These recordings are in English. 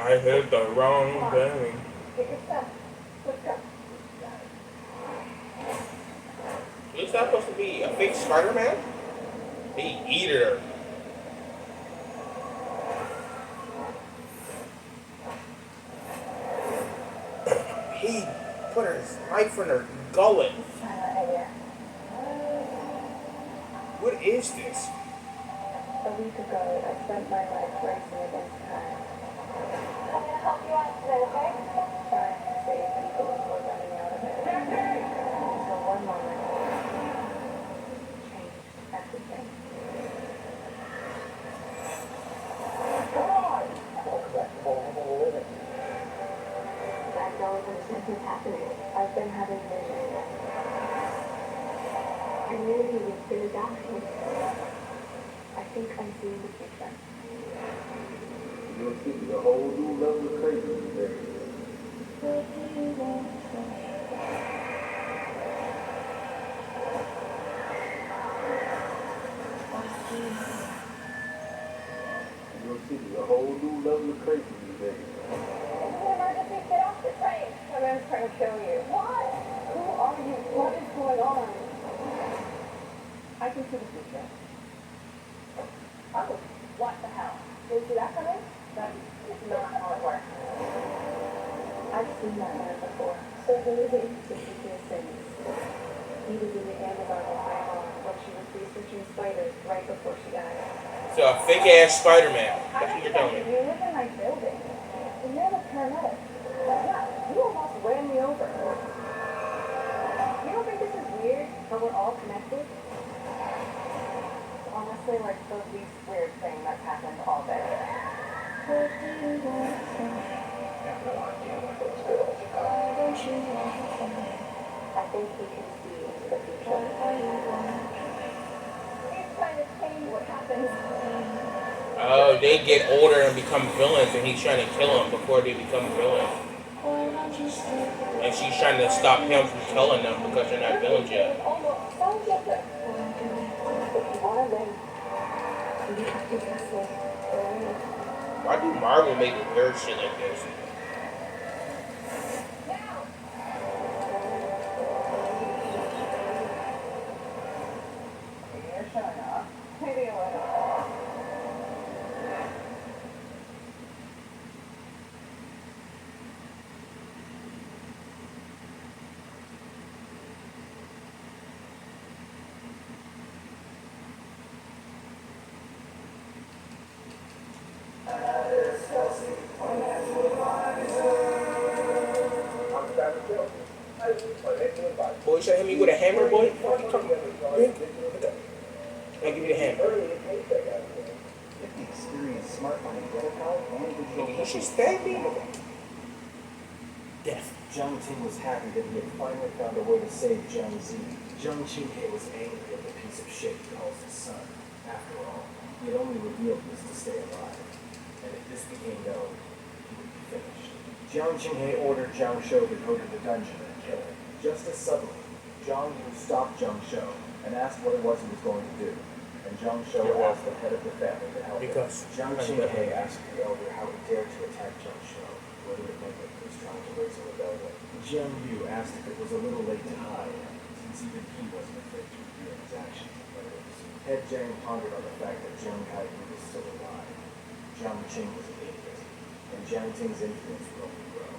I hit the wrong thing. Get your stuff. Let's go. Is that supposed to be a fake Spider-Man? He eated her. He put his knife in her gullet. What is this? A week ago, I spent my life racing against time. I'm gonna help you out today, okay? Trying to save people before running out of it. Until one moment changed everything. Come on! Welcome back to Multiple Living. I don't understand what's happening. I've been having visions. I knew he was gonna die. I think I'm seeing the future. You'll see the whole new level of crazy today. You'll see the whole new level of crazy today. It's an emergency. Get off the train. My man's trying to kill you. What? Who are you? What is going on? I can see the future. Oh, what the hell? Did you see that coming? That's not how it works. I've seen that man before. So who is he? The future things. He was in the Amazon with my mom when she was researching spiders right before she died. So a fake ass Spider-Man. I That's what you're don't telling think me. you live in my building. And you're the paramedic. Yeah, you almost ran me over. You don't think this is weird? How we're all connected? Honestly, like the least weird thing that's happened all day. I think he can see into the future. He's trying to change what happens. Oh, they get older and become villains, and he's trying to kill them before they become villains. And she's trying to stop him from killing them because they're not villains yet. Almost so different. If you want to win, you have to wrestle. Why do Marvel make weird shit like this? Now! You're showing off. Maybe a little. Boy, you should hit me with a hammer, boy. Come on. I'll give you the hammer. Get the experienced smart money, and digital. You should stab me. Death. Jiang Ting was happy that he had finally found a way to save Jiang Zi. Jiang Qinghe was angry at the piece of shit he calls his son. After all, he had only revealed this to stay alive. And if this became known, he would be finished. Jiang Qinghe ordered Jiang Shou to go to the dungeon and kill him. Just as suddenly, Jiang Yu stopped Jiang Shou and asked what it was he was going to do. And Jiang Shou asked the head of the family to help him. Because Jiang Qinghe asked the elder how he dared to attack Jiang Shou, whether it meant that he was trying to raise a rebellion. Jiang Yu asked if it was a little late to hide, since even he wasn't afraid to reveal his actions to others. Head Jiang pondered on the fact that Jiang Kai was still alive. Jiang Qing was an idiot, and Jiang Ting's influence would only grow.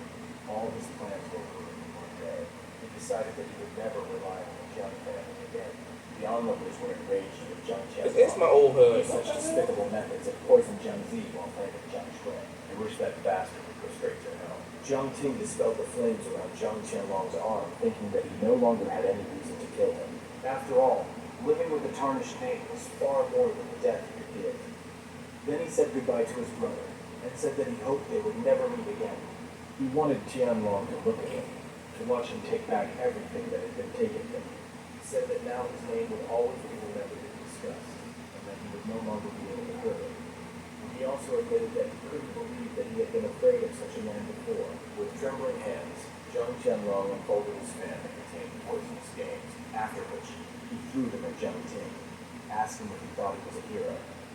All his plans were ruined in one day. He decided that he would never rely on the Jiang family again. The onlookers were enraged with Jiang Qian. It's my old hood. Such despicable methods had poisoned Jiang Zi while fighting Jiang Shui. They wished that bastard would go straight to hell. Jiang Ting dispelled the flames around Jiang Qianlong's arm, thinking that he no longer had any reason to kill him. After all, living with a tarnished name was far more than the death he could give. Then he said goodbye to his brother, and said that he hoped they would never meet again. He wanted Qianlong to look at him, to watch him take back everything that had been taken from him. He said that now his name would always be remembered and discussed, and that he would no longer be able to hurt him. He also admitted that he couldn't believe that he had been afraid of such a man before. With trembling hands, Jiang Qianlong unfolded his fan that contained poisonous games, after which he threw them at Jiang Ting, asking if he thought he was a hero.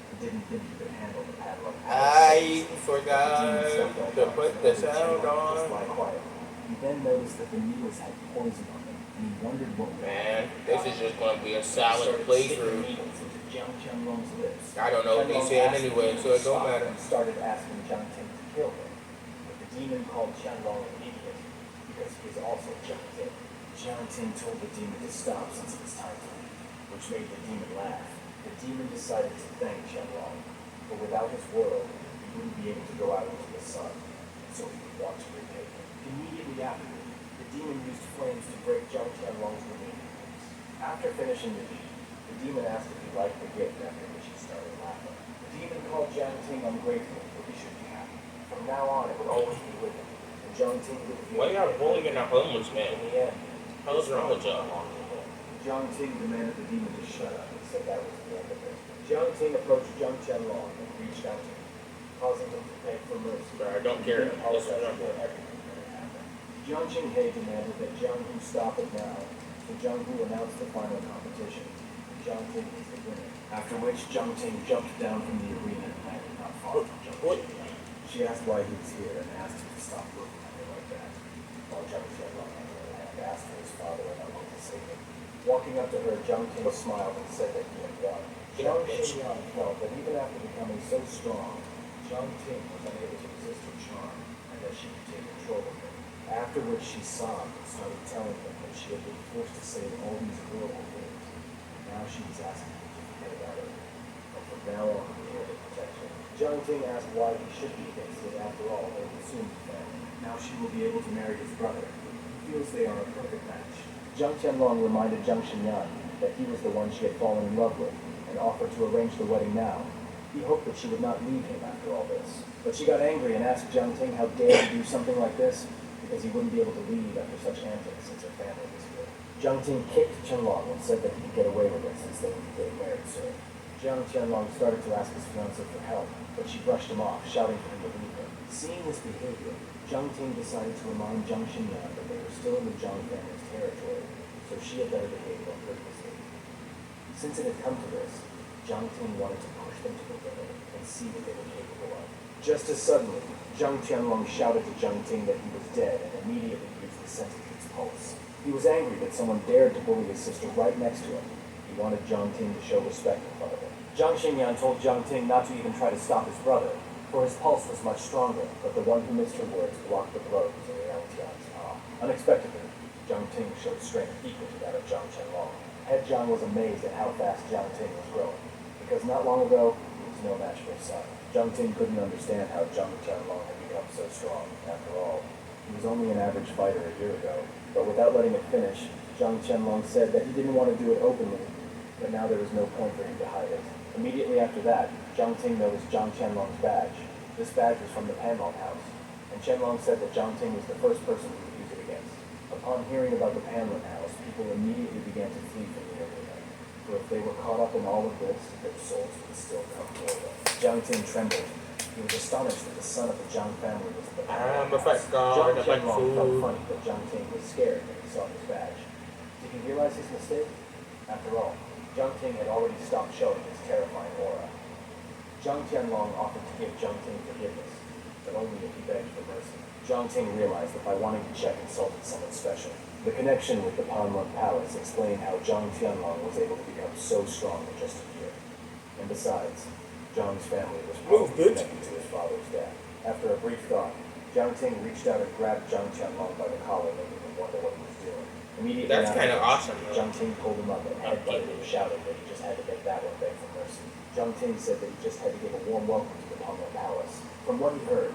He didn't think he could handle the padlock. I forgot to put the sound Just on. lie quiet. He then noticed that the needles had poison on them, and he wondered what would Man, happen. this is just gonna be a He solid started sticking playthrough. needles into Jiang Qianlong's lips. I don't know what they Qianlong said asked anyway, the so it demon to don't stop matter. and started asking Jiang Ting to kill him. But the demon called Qianlong an idiot because he is also Jiang Ting. Jiang Ting told the demon to stop since it was time to leave, which made the demon laugh. The demon decided to thank Qianlong, for without his world, he wouldn't be able to go out into the sun, so he would want to repay him. Immediately afterward, the demon used flames to break Jiang Qianlong's remaining ribs. After finishing the deed, the demon asked if he liked the gift, after which he started laughing. The demon called Jiang Ting ungrateful, but he should be happy. From now on, it would always be with him, and Jiang Ting would be Why y'all bullying a homeless man? in the end. How's wrong with y'all? Jiang Ting demanded the demon to shut up and said that was the end of it. Jiang Ting approached Jiang Qianlong and reached out to him, causing him to beg for mercy. I don't care. He apologized for everything that had happened. Jiang Qinghe demanded that Jiang Hu stop it now, so Jiang Hu announced the final competition. Jiang Ting was the winner. After which Jiang Ting jumped down from the arena and landed not far from Jiang What? Qing. She asked why he was here and asked him to stop looking at her like that. While Jiang Qianlong, on the other hand, asked for his father and uncle to save him. Walking up to her, Jiang Ting smiled and said that he had won. Jiang Xinyan felt that even after becoming so strong, Jiang Ting was unable to resist her charm and that she could take control of him. After which she sobbed and started telling him that she had been forced to save all these horrible things. Now she was asking him to forget about it. But from now on, he had to protect her. Jiang Ting asked why he should be against it. After all, they were soon to family. Now she will be able to marry his brother. He feels they are a perfect match. Jiang Qianlong reminded Jiang Xinyan that he was the one she had fallen in love with, and offered to arrange the wedding now. He hoped that she would not leave him after all this. But she got angry and asked Jiang Ting how dare he do something like this, because he wouldn't be able to leave after such antics since her family was here. Jiang Ting kicked Qianlong and said that he could get away with it since they would be getting married soon. Jiang Qianlong started to ask his fiancée for help, but she brushed him off, shouting for him to leave her. Seeing this behavior, Jiang Ting decided to remind Jiang Xinyan that they were still in the Jiang family's territory, so she had better behave more courteously. Since it had come to this, Jiang Ting wanted to push them to the limit and see what they were capable of. Just as suddenly, Jiang Qianlong shouted to Jiang Ting that he was dead and immediately used the sentiment's pulse. He was angry that someone dared to bully his sister right next to him. He wanted Jiang Ting to show respect in front of him. Jiang Xinyan told Jiang Ting not to even try to stop his brother, for his pulse was much stronger, but the one who missed her words blocked the blow to Liao Tian's arm. Unexpectedly, Jiang Ting showed strength equal to that of Jiang Qianlong. Head Jiang was amazed at how fast Jiang Ting was growing, because not long ago, he was no match for his son. Jiang Ting couldn't understand how Jiang Qianlong had become so strong. After all, he was only an average fighter a year ago. But without letting it finish, Jiang Qianlong said that he didn't want to do it openly, but now there was no point for him to hide it. Immediately after that, Jiang Ting noticed Jiang Qianlong's badge. This badge was from the Panlong house, and Qianlong said that Jiang Ting was the first person he would use it against. Upon hearing about the Panlong house, people immediately began to flee from the area, for if they were caught up in all of this, their souls would still come for them. Jiang Ting trembled. He was astonished that the son of the Jiang family was at the Panlong I'm a fat house. god, Jiang I like Qianlong felt food. funny that Jiang Ting was scared when he saw his badge. Did he realize his mistake? After all, Jiang Ting had already stopped showing his terrifying aura. Jiang Qianlong offered to give Jiang Ting forgiveness, but only if he begged for mercy. Jiang Ting realized that by wanting to check insulted someone special. The connection with the Panlong Palace explained how Jiang Qianlong was able to become so strong in just a year. And besides, Jiang's family was probably connected to his father's death. After a brief thought, Jiang Ting reached out and grabbed Jiang Qianlong by the collar, making him wonder what he was doing. Immediately That's kind of afterwards, awesome, though. Jiang Ting pulled him up and headbutted him, shouting that he just had to make that one beg for mercy. Jiang Ting said that he just had to give a warm welcome to the Panlong Palace. From what he heard,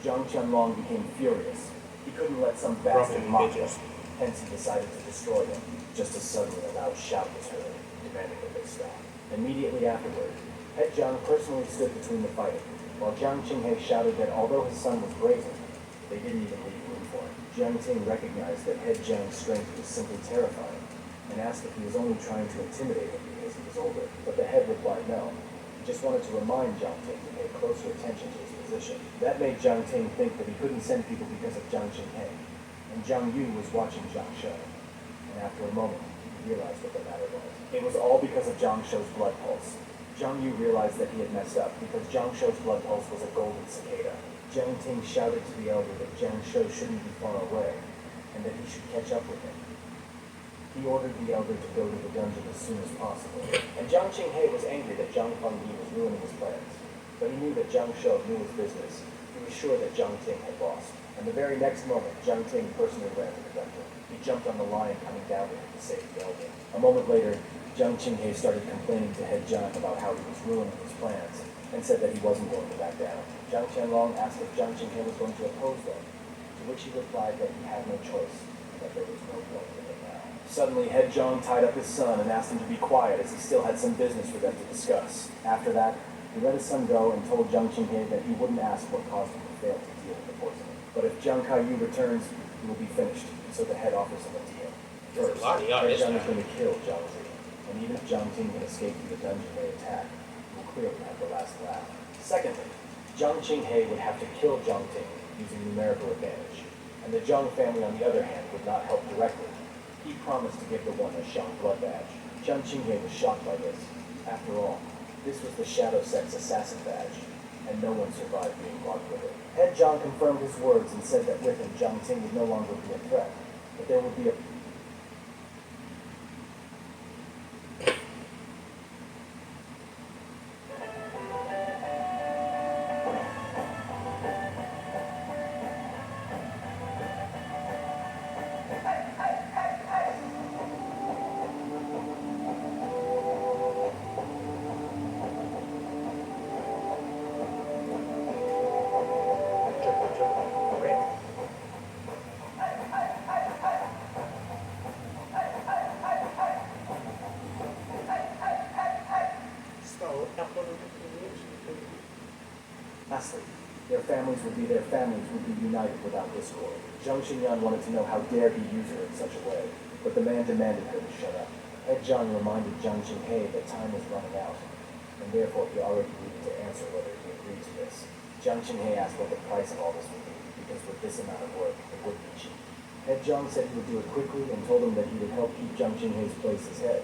Jiang Qianlong became furious. He couldn't let some bastard Roughing mock him. bitches. Hence, he decided to destroy him. Just as suddenly, a loud shout was heard, demanding that they stop. Immediately afterward, Head Jiang personally stood between the fighting, while Jiang Qinghe shouted that although his son was brazen, they didn't even leave room for him. Jiang Ting recognized that Head Jiang's strength was simply terrifying, and asked if he was only trying to intimidate him because he was older. But the head replied no. He just wanted to remind Jiang Ting to pay closer attention to his position. That made Jiang Ting think that he couldn't send people because of Jiang Qinghe. And Jiang Yu was watching Jiang Shou. And after a moment, he realized what the matter was. It was all because of Jiang Shou's blood pulse. Zhang Yu realized that he had messed up because Jiang Shou's blood pulse was a golden cicada. Jiang Ting shouted to the elder that Jiang Shou shouldn't be far away, and that he should catch up with him. He ordered the elder to go to the dungeon as soon as possible, and Jiang Qinghe was angry that Zhang Fengyi was ruining his plans. But he knew that Jiang Shou knew his business. He was sure that Jiang Ting had lost. And the very next moment, Jiang Ting personally ran to the dungeon. He jumped on the lion coming down to him to save the elder. A moment later, Jiang Qinghe started complaining to head Jiang about how he was ruining his plans, and said that he wasn't going to back down. Jiang Qianlong asked if Jiang Qinghe was going to oppose them, to which he replied that he had no choice, and that there was no point in it now. Suddenly, head Jiang tied up his son and asked him to be quiet as he still had some business for them to discuss. After that, he let his son go and told Jiang Qinghe that he wouldn't ask what caused him to fail to deal with the poisoning. But if Jiang Kaiyu returns, he will be finished, so the head offers him a deal. First, head Jiang is going to kill Jiang Zi, and even if Jiang Ting can escape through the dungeon they attack, he will clearly have the last laugh. Secondly, Jiang Qinghe would have to kill Jiang Ting using numerical advantage, and the Jiang family, on the other hand, would not help directly. He promised to give the one a Shang blood badge. Jiang Qinghe was shocked by this. After all, this was the Shadow Sect's assassin badge, and no one survived being marked with it. Head Jiang confirmed his words and said that with him, Jiang Ting would no longer be a threat, but there would be a Lastly, their families would be united without discord. Zhang Xinyan wanted to know how dare he use her in such a way, but the man demanded her to shut up. Head Jiang reminded Jiang Qinghe that time was running out, and therefore he already needed to answer whether he agreed to this. Jiang Qinghe asked what the price of all this would be, because with this amount of work, it wouldn't be cheap. Head Jiang said he would do it quickly and told him that he would help keep Jiang Qinghe's place as head.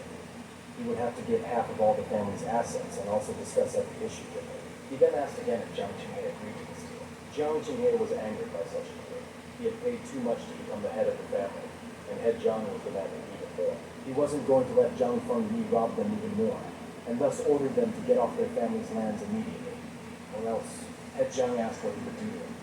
He would have to give half of all the family's assets and also discuss every issue with him. He then asked again if Jiang Qinghe agreed to this deal. Jiang Qinghe was angered by such a deal. He had paid too much to become the head of the family, and head Jiang was demanding even more. He wasn't going to let Jiang Fengyi rob them even more, and thus ordered them to get off their family's lands immediately. Or else, head Jiang asked what he would do to them.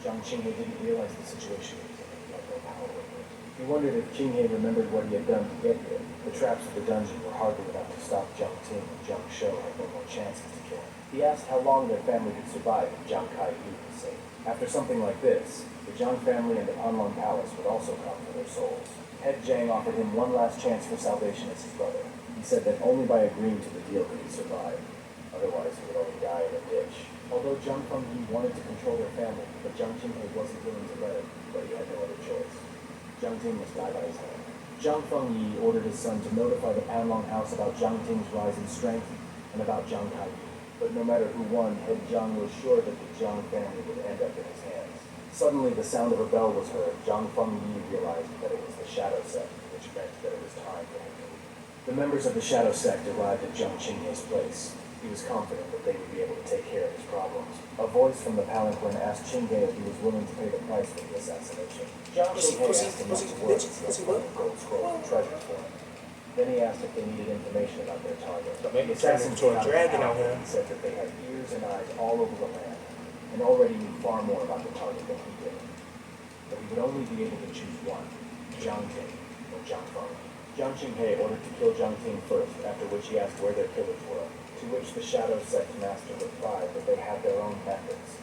Jiang Qinghe didn't realize the situation he was in. He had no power over it. He wondered if Qinghe remembered what he had done to get here. The traps of the dungeon were hardly enough to stop Jiang Ting, and Jiang Shou had no more chances to kill him. He asked how long their family could survive if Jiang Kaiyu was safe. After something like this, the Jiang family and the Panlong Palace would also come for their souls. Head Jiang offered him one last chance for salvation as his brother. He said that only by agreeing to the deal could he survive. Otherwise, he would only die in a ditch. Although Jiang Fengyi wanted to control their family, but Jiang Qinghe wasn't willing to let him, but he had no other choice. Jiang Ting must die by his hand. Jiang Fengyi ordered his son to notify the Panlong House about Jiang Ting's rise in strength and about Jiang Kaiyu. But no matter who won, head Jiang was sure that the Jiang family would end up in his hands. Suddenly, the sound of a bell was heard. Jiang Fengyi realized that it was the Shadow Sect, which meant that it was time for him to leave. The members of the Shadow Sect arrived at Jiang Qinghe's place. He was confident that they would be able to take care of his problems. A voice from the palanquin asked Qinghe if he was willing to pay the price for the assassination. Jiang Qinghe asked him not to worry, since he had gold scrolls and treasures for him. Then he asked if they needed information about their target. Maybe The turn assassins into a came dragon out out here. and said that they had ears and eyes all over the land, and already knew far more about the target than he did. But he would only be able to choose one, Jiang Ting or Jiang Feng. Jiang Qinghe ordered to kill Jiang Ting first, after which he asked where their killers were, to which the Shadow Sect master replied that they had their own methods,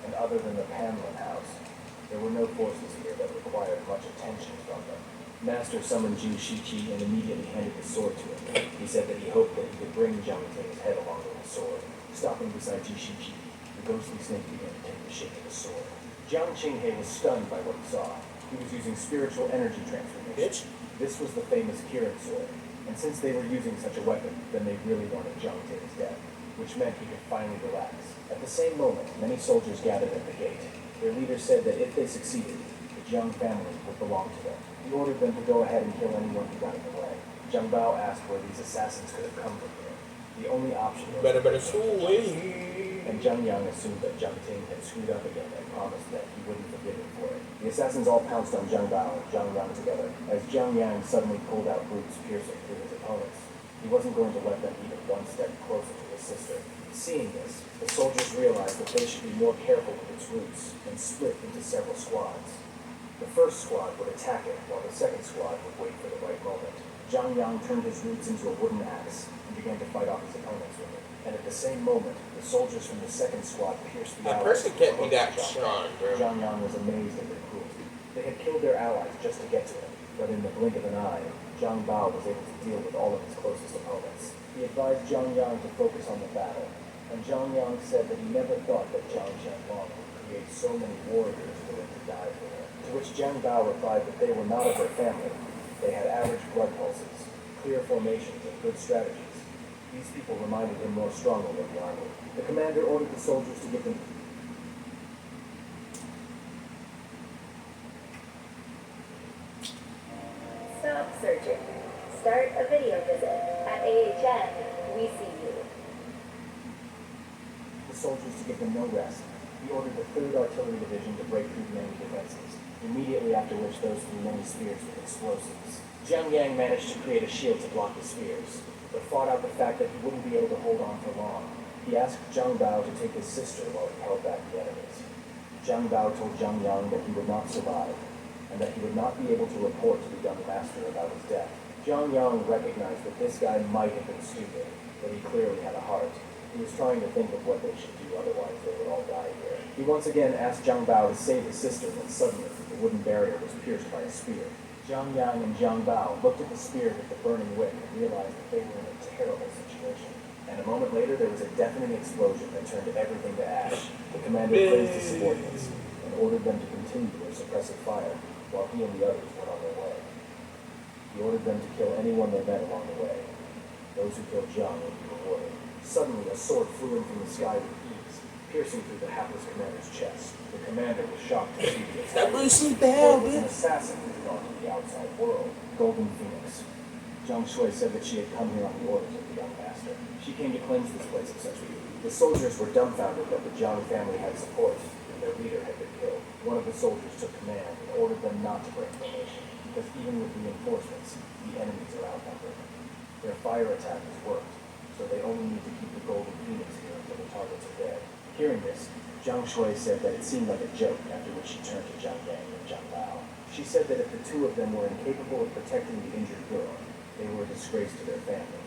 and other than the Panlong House, there were no forces here that required much attention from them. Master summoned Zhu Shiqi and immediately handed the sword to him. He said that he hoped that he could bring Jiang Ting's head along with his sword. Stopping beside Zhu Shiqi, the ghostly snake began to take the shape of the sword. Jiang Qinghe was stunned by what he saw. He was using spiritual energy transformation. This was the famous Kirin sword, and since they were using such a weapon, then they really wanted Jiang Ting's death, which meant he could finally relax. At the same moment, many soldiers gathered at the gate. Their leader said that if they succeeded, the Jiang family would belong to them. He ordered them to go ahead and kill anyone who got in the way. Zhang Bao asked where these assassins could have come from here. The only option was Better swing. and Zhang Yang assumed that Jiang Ting had screwed up again and promised that he wouldn't forgive him for it. The assassins all pounced on Zhang Bao and Zhang Yang together, as Zhang Yang suddenly pulled out roots piercing through his opponents. He wasn't going to let them even one step closer to his sister. Seeing this, the soldiers realized that they should be more careful with its roots and split into several squads. The first squad would attack it, while the second squad would wait for the right moment. Zhang Yang turned his roots into a wooden axe and began to fight off his opponents with it. And at the same moment, the soldiers from the second squad pierced the A allies. person can't be that strong, bro. Zhang Yang was amazed at their cruelty. They had killed their allies just to get to him, but in the blink of an eye, Zhang Bao was able to deal with all of his closest opponents. He advised Zhang Yang to focus on the battle, and Zhang Yang said that he never thought that Zhang Qianlong would create so many warriors willing to die for her. To which Zhang Bao replied that they were not of her family. They had average blood pulses, clear formations, and good strategies. These people reminded him more strongly of the army. The commander ordered the soldiers to give them Stop searching. Start a video visit. At AHN, we see you. the soldiers to give them no rest. He ordered the 3rd Artillery Division to break through the enemy defenses, immediately after which those threw many spears with explosives. Zhang Yang managed to create a shield to block the spears, but fought out the fact that he wouldn't be able to hold on for long. He asked Zhang Bao to take his sister while he held back the enemies. Zhang Bao told Zhang Yang that he would not survive, and that he would not be able to report to the young master about his death. Zhang Yang recognized that this guy might have been stupid, but he clearly had a heart. He was trying to think of what they should do, otherwise they would all die here. He once again asked Zhang Bao to save his sister when suddenly the wooden barrier was pierced by a spear. Zhang Yang and Zhang Bao looked at the spear with the burning wick and realized that they were in a terrible situation. And a moment later, there was a deafening explosion that turned everything to ash. The commander praised his subordinates and ordered them to continue their suppressive fire, while he and the others went on their way. He ordered them to kill anyone they met along the way. Those who killed Zhang would be rewarded. Suddenly, a sword flew in from the sky with ease, piercing through the hapless commander's chest. The commander was shocked to see the attack. That Bruce Lee The bell, was an bitch. assassin who had gone to the outside world, Golden Phoenix. Zhang Shui said that she had come here on the orders of the young master. She came to cleanse this place of such beauty. The soldiers were dumbfounded that the Zhang family had support, and their leader had been killed. One of the soldiers took command and ordered them not to break formation, because even with reinforcements, the enemies are outnumbered. Their fire attack has worked, so they only need to keep the Golden Phoenix here until the targets are dead. Hearing this, Zhang Shui said that it seemed like a joke, after which she turned to Zhang Yang and Zhang Bao. She said that if the two of them were incapable of protecting the injured girl, they were a disgrace to their family.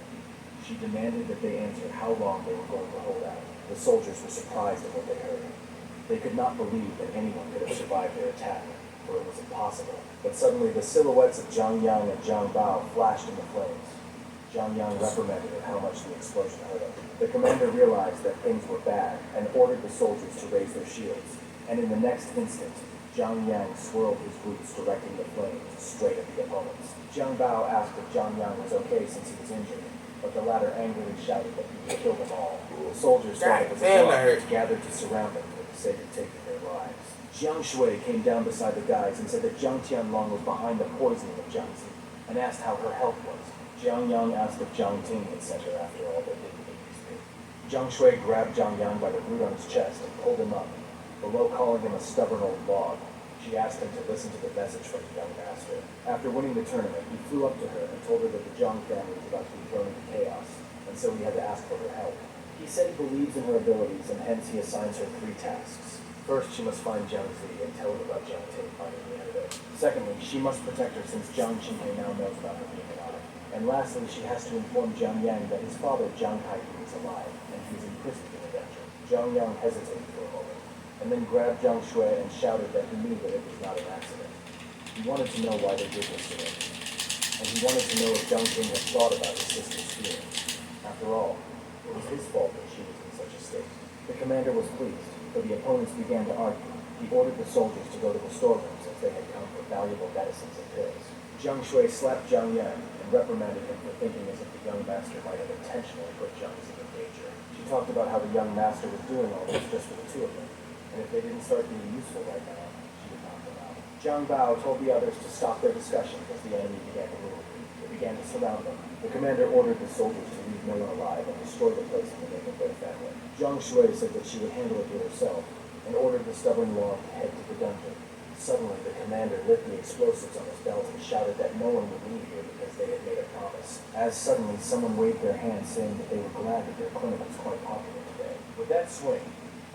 She demanded that they answer how long they were going to hold out. The soldiers were surprised at what they heard. They could not believe that anyone could have survived their attack, for it was impossible. But suddenly the silhouettes of Zhang Yang and Zhang Bao flashed into flames. Zhang Yang reprimanded at how much the explosion hurt him. The commander realized that things were bad and ordered the soldiers to raise their shields. And in the next instant, Zhang Yang swirled his roots, directing the flames straight at the opponents. Zhang Bao asked if Zhang Yang was okay since he was injured, but the latter angrily shouted that he would kill them all. The soldiers thought it was a Damn, that plot hurt. and gathered to surround them for the sake of taking their lives. Jiang Shui came down beside the guys and said that Zhang Tianlong was behind the poisoning of Jiang Zi, and asked how her health was. Jiang Yang asked if Jiang Ting had sent her after all their dignities. Jiang Shui grabbed Jiang Yang by the root on his chest and pulled him up, below calling him a stubborn old log. She asked him to listen to the message from the young master. After winning the tournament, he flew up to her and told her that the Zhang family was about to be thrown into chaos, and so he had to ask for her help. He said he believes in her abilities, and hence he assigns her 3 tasks. First, she must find Jiang Zi and tell him about Jiang Ting finding the antidote. Secondly, she must protect her since Jiang Qinghe now knows about her being alive. And lastly, she has to inform Jiang Yang that his father, Jiang Kaiyu, is alive, and he is imprisoned in a dungeon. Jiang Yang hesitated for a moment, and then grabbed Jiang Shui and shouted that he knew that it was not an accident. He wanted to know why they did this to him, and he wanted to know if Jiang Ting had thought about his sister's feelings. After all, it was his fault that she was in such a state. The commander was pleased, but the opponents began to argue. He ordered the soldiers to go to the storerooms as they had come for valuable medicines and pills. Jiang Shui slapped Jiang Yang and reprimanded him for thinking as if the young master might have intentionally put Jiang Zi in danger. She talked about how the young master was doing all this just for the two of them, and if they didn't start being useful right now, she would knock them out. Zhang Bao told the others to stop their discussions as the enemy began to move. They began to to surround them. The commander ordered the soldiers to leave no one alive and destroy the place in the name of their family. Zhang Shui said that she would handle it with herself and ordered the stubborn Wang to head to the dungeon. Suddenly, the commander lit the explosives on his belt and shouted that no one would leave here because they had made a promise. As suddenly, someone waved their hand saying that they were glad that their clinic was quite popular today. With that swing,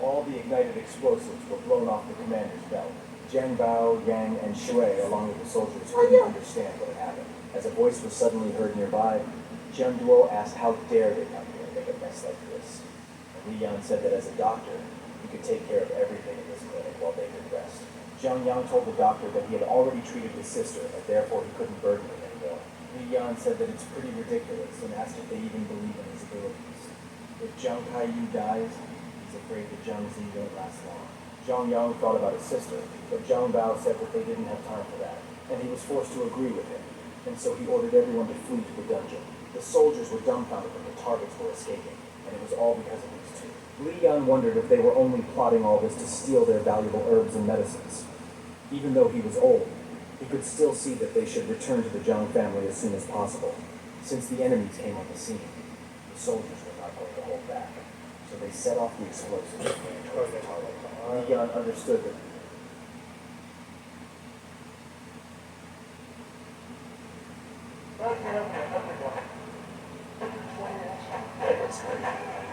all the ignited explosives were blown off the commander's belt. Jiang Bao, Yang, and Shui, along with the soldiers, couldn't understand what had happened. As a voice was suddenly heard nearby, Jiang Duo asked how dare they come here and make a mess like this. And Li Yan said that as a doctor, he could take care of everything in this clinic while they could rest. Zhang Yang told the doctor that he had already treated his sister and therefore he couldn't burden him anymore. Li Yan said that it's pretty ridiculous and asked if they even believe in his abilities. If Zhang Kaiyu dies, he's afraid that Zhang Zi won't last long. Zhang Yang thought about his sister, but Zhang Bao said that they didn't have time for that, and he was forced to agree with him, and so he ordered everyone to flee to the dungeon. The soldiers were dumbfounded that the targets were escaping, and it was all because of these two. Li Yan wondered if they were only plotting all this to steal their valuable herbs and medicines. Even though he was old, he could still see that they should return to the Zhang family as soon as possible. Since the enemies came on the scene, the soldiers were not going to hold back, so they set off the explosives and ran towards the target. Li Yan understood that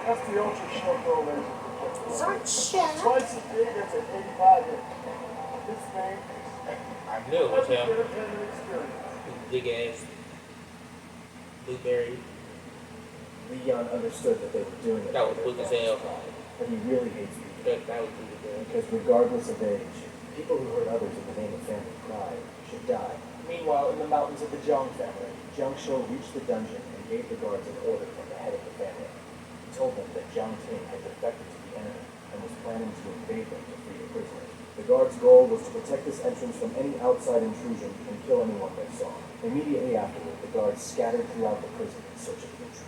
That's the ultra short throw laser. Sunshine. Twice as big as an 85 inch. This thing I knew it was is him. entertainment experience. Big ass blueberry. Li Yan understood that they were doing it. That was for quick their as hell. family's pride, but he really hates people. That was pretty good. Because regardless of age, people who hurt others in the name of family pride should die. Meanwhile, in the mountains of the Zhang family, Jiang Shou reached the dungeon and gave the guards an order from the head of the family. He told them that Jiang Ting had defected to the enemy and was planning to invade them to free the prisoners. The guards' goal was to protect this entrance from any outside intrusion and kill anyone they saw. Immediately afterward, the guards scattered throughout the prison in search of the intruders.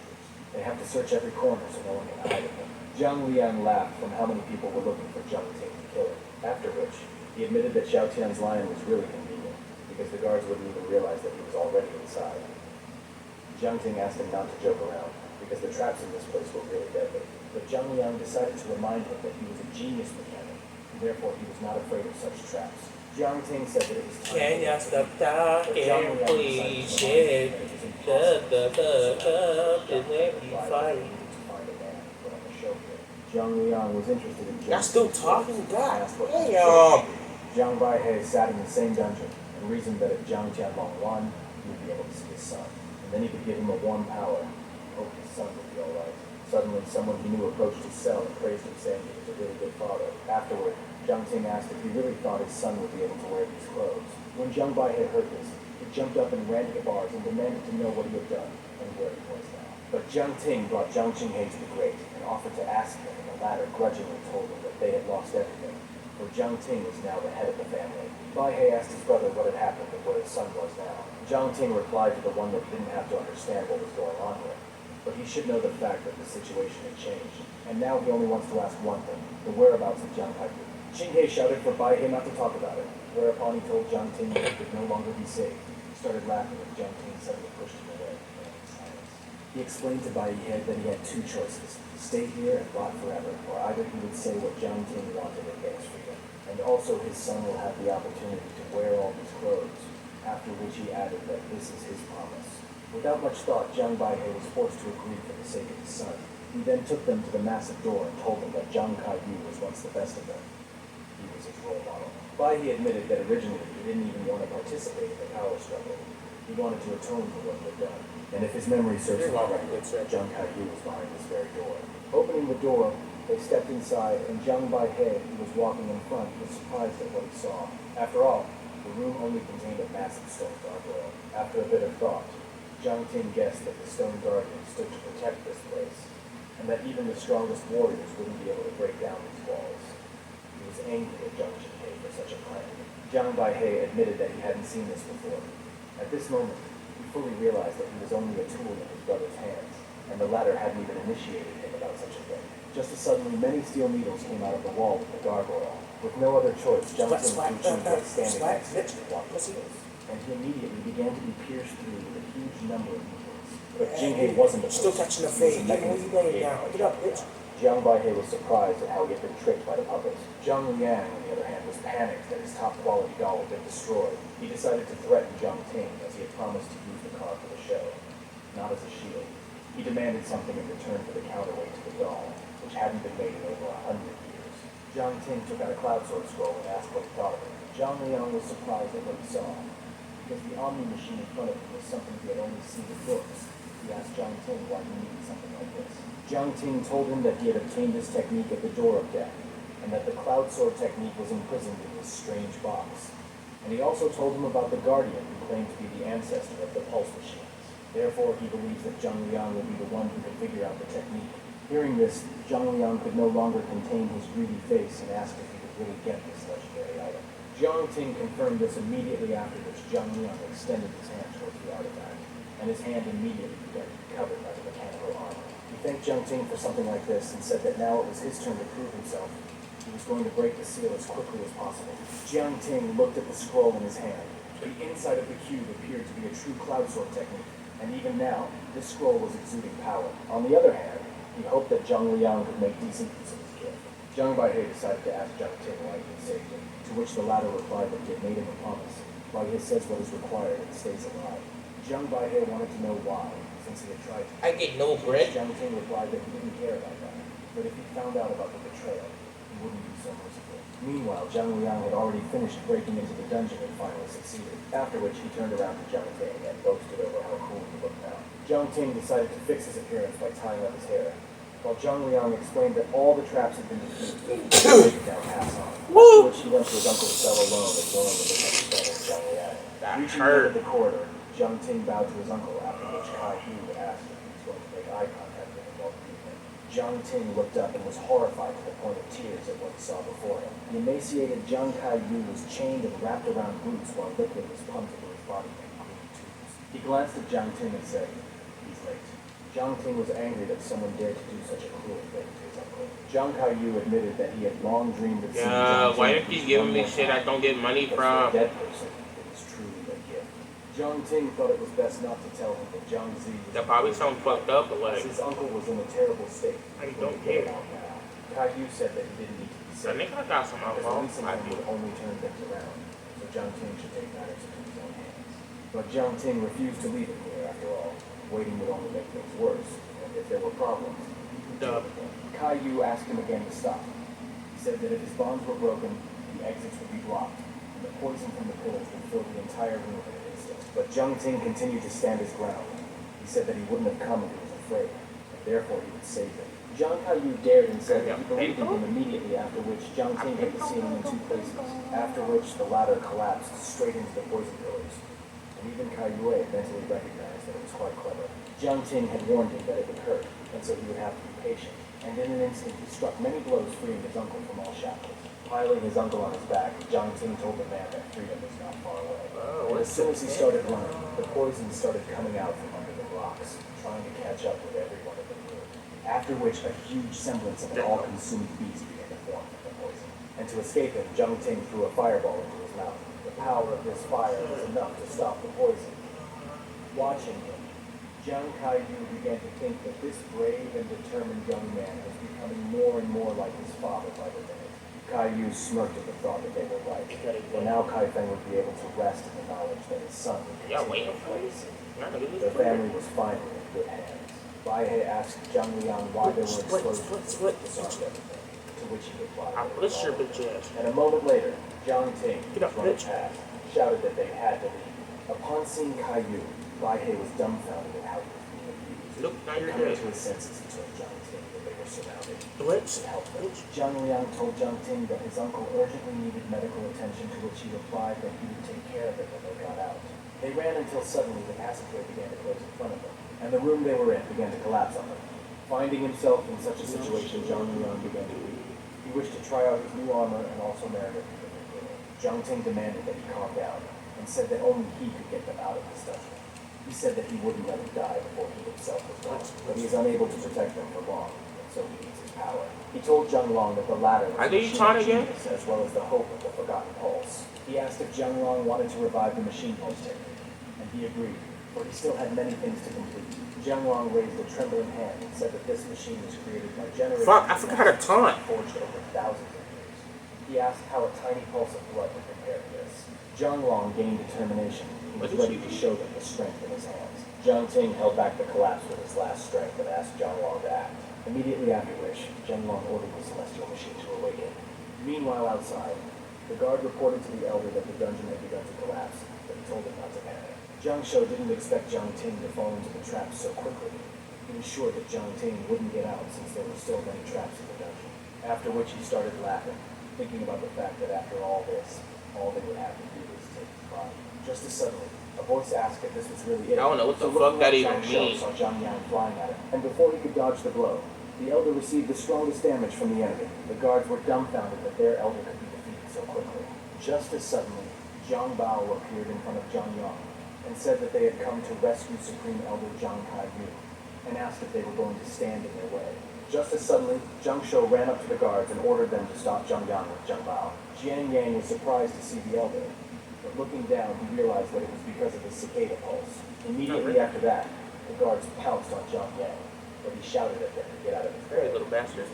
They have to search every corner so no one can hide them. Jiang Liang laughed from how many people were looking for Jiang Ting to kill him, after which he admitted that Xiao Tian's lion was really convenient, because the guards wouldn't even realize that he was already inside. Jiang Ting asked him not to joke around, because the traps in this place were really deadly. But Jiang Liang decided to remind him that he was a genius mechanic, and therefore he was not afraid of such traps. Jiang Ting said that it was time. Can ya stop But Jiang talking, Liang please? decided Yeah. to remind him that it was impossible Just let me fight. to find a man to put on the show here. Jiang Liang was interested in Y'all still talking? and God asked what he damn. Jiang Baihe sat in the same dungeon and reasoned that if Jiang Tianlong won, he would be able to see his son. And then he could give him a warm power and hope his son would be alright. Suddenly, someone he knew approached his cell and praised him, saying he was a really good father. Afterward, Jiang Ting asked if he really thought his son would be able to wear these clothes. When Jiang Baihe heard this, he jumped up and ran to the bars and demanded to know what he had done and where he was now. But Jiang Ting brought Jiang Qinghe to the grate and offered to ask him, and the latter grudgingly told him that they had lost everything. For Jiang Ting was now the head of the family. Baihe asked his brother what had happened and where his son was now. Jiang Ting replied to the one that didn't have to understand what was going on here. But he should know the fact that the situation had changed. And now he only wants to ask one thing, the whereabouts of Jiang Haifu. Qinghe shouted for Baihe not to talk about it, whereupon he told Jiang Ting that he could no longer be saved. He started laughing as Jiang Ting suddenly pushed him away and in silence. He explained to Baihe that he had two choices, stay here and rot forever, or either he would say what Jiang Ting wanted and get his freedom. And also his son will have the opportunity to wear all these clothes, after which he added that this is his promise. Without much thought, Jiang Baihe was forced to agree for the sake of his son. He then took them to the massive door and told them that Zhang Kaiyu was once the best of them. He was his role model. Baihe admitted that originally he didn't even want to participate in the power struggle. He wanted to atone for what he had done. And if his memory serves him correctly, Zhang Kaiyu was behind this very door. Opening the door, they stepped inside, and Jiang Baihe, who was walking in front, was surprised at what he saw. After all, the room only contained a massive stone gargoyle. After a bit of thought, Jiang Ting guessed that the stone guardian stood to protect this place, and that even the strongest warriors wouldn't be able to break down these walls. He was angry at Zhang Qinghe for such a plan. Jiang Baihe admitted that he hadn't seen this before. At this moment, he fully realized that he was only a tool in his brother's hands, and the latter hadn't even initiated him about such a thing. Just as suddenly, many steel needles came out of the wall with the gargoyle. With no other choice, Jiang Ting threw Qinghe standing next to him and walked his face. and he immediately began to be pierced through with a huge number of needles. But Jinghe wasn't a Still person. catching the He was a fade. Get where you going mechanism now. created Get up, by bitch. Jiang Baihe was surprised at how he had been tricked by the puppets. Zhang Liang, on the other hand, was panicked that his top-quality doll had been destroyed. He decided to threaten Zhang Ting, as he had promised to use the car for the show, not as a shield. He demanded something in return for the counterweight to the doll, which hadn't been made in over 100 years. Zhang Ting took out a cloud sword scroll and asked what he thought of it. Zhang Liang was surprised at what he saw, because the Omni machine in front of him was something he had only seen in books. He asked Zhang Ting why he needed something like this. Zhang Ting told him that he had obtained this technique at the door of death, and that the cloud sword technique was imprisoned in this strange box. And he also told him about the Guardian, who claimed to be the ancestor of the pulse machines. Therefore, he believes that Zhang Liang will be the one who can figure out the technique. Hearing this, Zhang Liang could no longer contain his greedy face and asked if he could really get this legendary item. Zhang Ting confirmed this immediately after which Zhang Liang extended his hand towards the artifact, and his hand immediately began to be covered by the mechanical armor. He thanked Zhang Ting for something like this and said that now it was his turn to prove himself. He was going to break the seal as quickly as possible. Jiang Ting looked at the scroll in his hand. The inside of the cube appeared to be a true cloud sword technique, and even now, this scroll was exuding power. On the other hand, he hoped that Zhang Liang could make decent use of his gift. Jiang Baihe decided to ask Zhang Ting why he had saved him, to which the latter replied that he had made him a promise. Baihe says what is required and stays alive. Jiang Baihe wanted to know why, since he had tried to. I get no bread. Zhang Ting replied that he didn't care about that, but if he found out about the betrayal, he wouldn't be so merciful. Meanwhile, Zhang Liang had already finished breaking into the dungeon and finally succeeded, after which he turned around to Zhang Ting and boasted over how cool he looked now. Zhang Ting decided to fix his appearance by tying up his hair, while Zhang Liang explained that all the traps had been defeated, he could now pass on. After which he went to his uncle's cell alone, ignoring the misunderstanding of Zhang Liang. That Reaching the end hurt. of the corridor, Zhang Ting bowed to his uncle, after which Kai Hu asked if he was going to make eye contact with him while greeting him. Zhang Ting looked up and was horrified to the point of tears at what he saw before him. The emaciated Zhang Kai-yu was chained and wrapped around roots while liquid was pumped into his body in green tubes. He glanced at Zhang Ting and said, "He's late." Zhang Ting was angry that someone dared to do such a cruel thing to his uncle. Zhang Kai-yu admitted that he had long dreamed of seeing Zhang Why Ting you keep use giving one me more shit I time. don't get money But for a from? dead person, it was truly a gift. Zhang Ting thought it was best not to tell him that Zhang Zi was That probably something fucked up, but like, as his uncle was in a terrible state. I he don't couldn't get it care. out now. Kai-yu said that he didn't need to be I safe, think I got some because alcohol. releasing I him do. would only turn things around, so Zhang Ting should take matters into his own hands. But Zhang Ting refused to leave him here after all. Waiting would only make things worse, and if there were problems, he could deal with them. Kai-yu asked him again to stop. He said that if his bonds were broken, the exits would be blocked, and the poison from the pillars would fill the entire room in an instant. But Zhang Ting continued to stand his ground. He said that he wouldn't have come if he was afraid, and therefore he would save him. Zhang Kai-yu dared and said that he believed in him immediately, after which Zhang Ting hit the ceiling in 2 places, after which the latter collapsed straight into the poison pillars. And even Kai-Yue mentally recognized that it was quite clever. Zhang Ting had warned him that it would hurt, and so he would have to be patient. And in an instant he struck many blows, freeing his uncle from all shackles. Piling his uncle on his back, Zhang Ting told the man that freedom was not far away. And as soon as he started running, the poison started coming out from under the rocks, trying to catch up with everyone in the room. After which a huge semblance of an all-consuming beast began to form from the poison. And to escape him, Zhang Ting threw a fireball into his mouth. The power of this fire was enough to stop the poison. Watching him, Zhang Kai-yu began to think that this brave and determined young man was becoming more and more like his father by the minute. Kai-yu smirked at the thought that they were right, for now Kai-Feng would be able to rest in the knowledge that his son would Yeah, continue waiting his for you. legacy. Their family was finally in good hands. Baihe asked Zhang Liang why they were exposed to disarmed everything, to which he replied. I that it push was your all bitch ass. And a moment later, Zhang Ting, Get up, running bitch. past, shouted that they had to leave. Upon seeing Kai-yu, Baihe was dumbfounded at how he was being abused. Look, now you're Coming dead. to his senses, he told Zhang Ting that they were surrounded. Blitz. To help them. Zhang Liang told Zhang Ting that his uncle urgently needed medical attention, to which he replied that he would take care of it when they got out. They ran until suddenly the passageway began to close in front of them, and the room they were in began to collapse on them. Finding himself in such a situation, Zhang Liang began to weep. He wished to try out his new armor and also merited the victory. Zhang Ting demanded that he calm down, and said that only he could get them out of this dungeon. He said that he wouldn't let him die before he himself was gone, but he is unable to protect them for long, and so he needs his power. He told Zheng Long that the latter was I a think you machine trying of again? genius, as well as the hope of the Forgotten Pulse. He asked if Jiang Long wanted to revive the machine pulse technique, and he agreed, for he still had many things to complete. Jiang Long raised a trembling hand and said that this machine was created by generations Fuck, I forgot her taunt. forged over thousands of years. He asked how a tiny pulse of blood would compare to this. Jiang Long gained determination. He was ready to show them the strength in his hands. Jiang Ting held back the collapse with his last strength and asked Jiang Long to act. Immediately after which, Jiang Long ordered the celestial machine to awaken. Meanwhile, outside, the guard reported to the elder that the dungeon had begun to collapse, but he told him not to panic. Jiang Shou didn't expect Jiang Ting to fall into the traps so quickly. He was sure that Jiang Ting wouldn't get out since there were still many traps in the dungeon. After which he started laughing, thinking about the fact that after all this, all they would have to do was take his body. Just as suddenly, a voice asked if this was really it. I don't know what the So fuck looking that up, even Jiang Shou means. saw Jiang Yang flying at him, and before he could dodge the blow, the elder received the strongest damage from the enemy. The guards were dumbfounded that their elder could be defeated so quickly. Just as suddenly, Zhang Bao appeared in front of Zhang Yang and said that they had come to rescue Supreme Elder Zhang Kaiyu and asked if they were going to stand in their way. Just as suddenly, Jiang Shou ran up to the guards and ordered them to stop Zhang Yang with Zhang Bao. Jiang Yang was surprised to see the elder, but looking down, he realized that it was because of his cicada pulse. Immediately after that, the guards pounced on Zhang Yang, but he shouted at them to get out of his way. Hey, little bastard.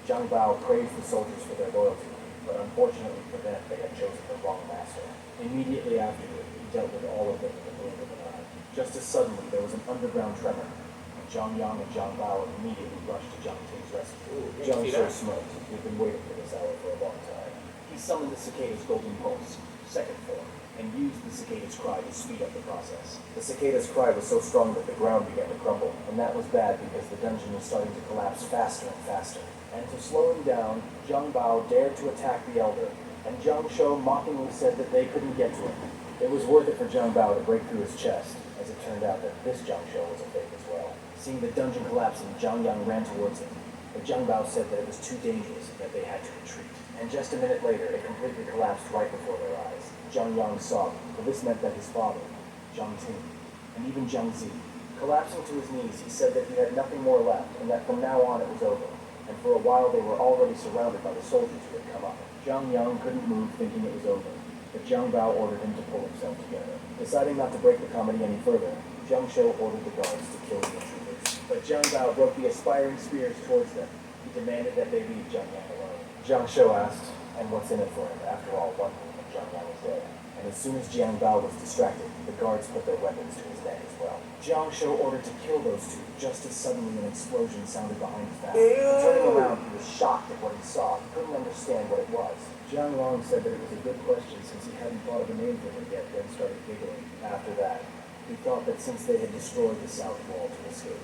Zhang Bao praised the soldiers for their loyalty, but unfortunately for them, they had chosen the wrong master. Immediately afterward, he dealt with all of them with a blink of an eye. Just as suddenly, there was an underground tremor, and Zhang Yang and Zhang Bao immediately rushed to Jiang Ting's rescue. Jiang Shou smirked. He had been waiting for this hour for a long time. He summoned the cicada's golden pulse, second form, and used the cicada's cry to speed up the process. The cicada's cry was so strong that the ground began to crumble, and that was bad because the dungeon was starting to collapse faster and faster. And to slow him down, Zhang Bao dared to attack the elder, and Jiang Shou mockingly said that they couldn't get to him. It was worth it for Zhang Bao to break through his chest, as it turned out that this Jiang Shou was a fake as well. Seeing the dungeon collapsing, Zhang Yang ran towards him, but Zhang Bao said that it was too dangerous and that they had to retreat. And just a minute later, it completely collapsed right before their eyes. Zhang Yang sobbed, for this meant that his father, Jiang Ting, and even Jiang Zi, collapsing to his knees, he said that he had nothing more left, and that from now on it was over. And for a while they were already surrounded by the soldiers who had come up. Zhang Yang couldn't move, thinking it was over, but Zhang Bao ordered him to pull himself together. Deciding not to break the comedy any further, Jiang Shou ordered the guards to kill the intruders. But Zhang Bao broke the aspiring spears towards them. He demanded that they leave Jiang Yang alone. Jiang Shou asked, and what's in it for him? After all, one week and Jiang Yang was dead. And as soon as Jiang Bao was distracted, the guards put their weapons to his neck as well. Jiang Shou ordered to kill those two, just as suddenly an explosion sounded behind his back. Turning around, he was shocked at what he saw. He couldn't understand what it was. Jiang Long said that it was a good question since he hadn't thought of a name for it yet, then started giggling. After that, he thought that since they had destroyed the South Wall to escape,